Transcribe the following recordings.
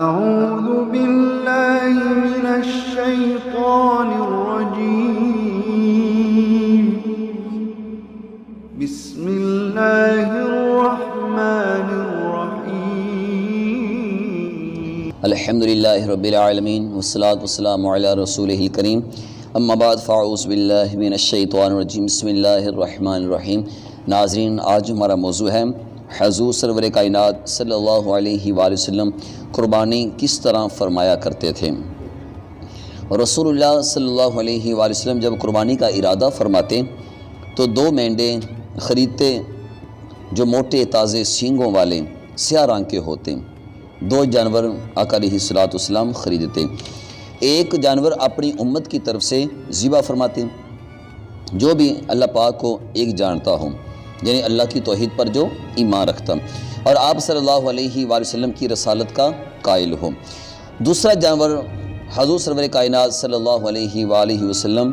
أعوذ بالله من الشيطان الرجيم بسم الله الرحمن الرحيم الحمد للہ رب العالمین والصلاة والسلام علی رسولہ الکریم اما بعد فاعوذ باللہ من الشیطان الرجیم بسم اللہ الرحمن الرحیم۔ ناظرین، آج ہمارا موضوع ہے حضور سرور کائنات صلی اللہ علیہ وآلہ وسلم قربانی کس طرح فرمایا کرتے تھے۔ رسول اللہ صلی اللہ علیہ وآلہ وسلم جب قربانی کا ارادہ فرماتے تو 2 مینڈے خریدتے جو موٹے تازے سینگوں والے سیاہ رنگ کے ہوتے، 2 جانور آقا علیہ الصلوۃ والسلام خریدتے، ایک جانور اپنی امت کی طرف سے ذبح فرماتے جو بھی اللہ پاک کو ایک جانتا ہو، یعنی اللہ کی توحید پر جو ایمان رکھتا اور آپ صلی اللہ علیہ وآلہ وسلم کی رسالت کا قائل ہو۔ دوسرا جانور حضور سرور کائنات صلی اللہ علیہ وآلہ وسلم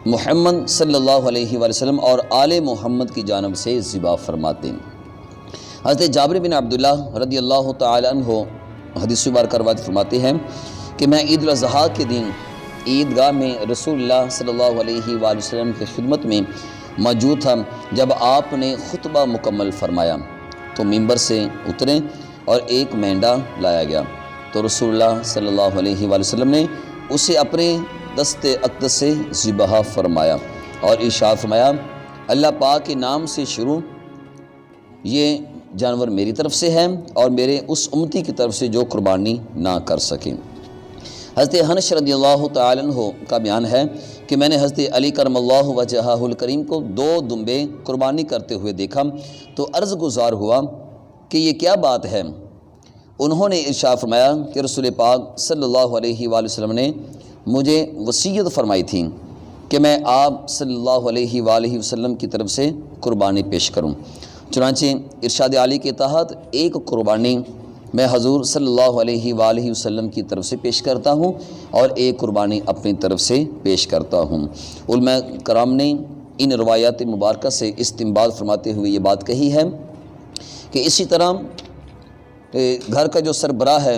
محمد صلی اللہ علیہ وآلہ وسلم اور آل محمد کی جانب سے ذبح فرماتے۔ حضرت جابر بن عبداللہ رضی اللہ تعالی عنہ حدیث مبارکہ روایت فرماتے ہیں کہ میں عید الاضحیٰ کے دن عیدگاہ میں رسول اللہ صلی اللہ علیہ وآلہ وسلم کی خدمت میں موجود تھا۔ جب آپ نے خطبہ مکمل فرمایا تو ممبر سے اترے اور ایک مینڈا لایا گیا تو رسول اللہ صلی اللہ علیہ وآلہ وسلم نے اسے اپنے دست اقدس سے ذبح فرمایا اور ارشاد فرمایا، اللہ پاک کے نام سے شروع، یہ جانور میری طرف سے ہے اور میرے اس امتی کی طرف سے جو قربانی نہ کر سکیں۔ حضرت انس رضی اللہ تعالی عنہ کا بیان ہے کہ میں نے حضرت علی کرم اللہ وجہہ الکریم کو 2 دمبے قربانی کرتے ہوئے دیکھا تو عرض گزار ہوا کہ یہ کیا بات ہے۔ انہوں نے ارشاد فرمایا کہ رسول پاک صلی اللہ علیہ وآلہ وسلم نے مجھے وصیت فرمائی تھی کہ میں آپ صلی اللہ علیہ وآلہ وسلم کی طرف سے قربانی پیش کروں، چنانچہ ارشاد علی کے تحت ایک قربانی میں حضور صلی اللہ علیہ وآلہ وسلم کی طرف سے پیش کرتا ہوں اور ایک قربانی اپنی طرف سے پیش کرتا ہوں۔ علماء کرام نے ان روایات مبارکہ سے استنباط فرماتے ہوئے یہ بات کہی ہے کہ اسی طرح گھر کا جو سربراہ ہے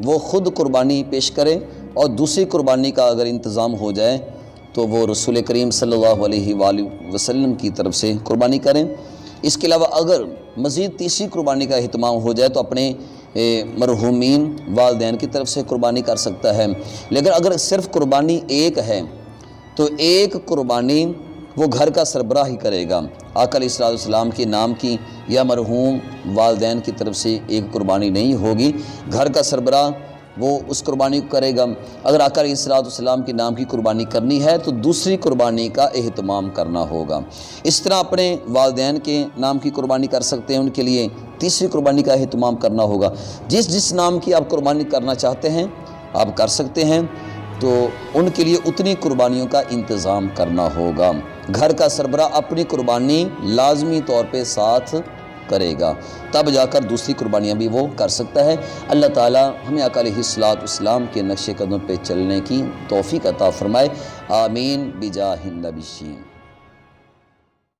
وہ خود قربانی پیش کرے اور دوسری قربانی کا اگر انتظام ہو جائے تو وہ رسول کریم صلی اللہ علیہ وآلہ وسلم کی طرف سے قربانی کریں۔ اس کے علاوہ اگر مزید تیسری قربانی کا اہتمام ہو جائے تو اپنے مرحومین والدین کی طرف سے قربانی کر سکتا ہے، لیکن اگر صرف قربانی ایک ہے تو ایک قربانی وہ گھر کا سربراہ ہی کرے گا، آقا علیہ السلام کے نام کی یا مرحوم والدین کی طرف سے ایک قربانی نہیں ہوگی، گھر کا سربراہ وہ اس قربانی کو کرے گا۔ اگر آقا علیہ السلام کے نام کی قربانی کرنی ہے تو دوسری قربانی کا اہتمام کرنا ہوگا۔ اس طرح اپنے والدین کے نام کی قربانی کر سکتے ہیں، ان کے لیے تیسری قربانی کا اہتمام کرنا ہوگا۔ جس نام کی آپ قربانی کرنا چاہتے ہیں آپ کر سکتے ہیں، تو ان کے لیے اتنی قربانیوں کا انتظام کرنا ہوگا۔ گھر کا سربراہ اپنی قربانی لازمی طور پہ ساتھ کرے گا، تب جا کر دوسری قربانیاں بھی وہ کر سکتا ہے۔ اللہ تعالی ہمیں آقا علیہ السلام کے نقش قدم پہ چلنے کی توفیق عطا فرمائے، آمین بجاہ النبی۔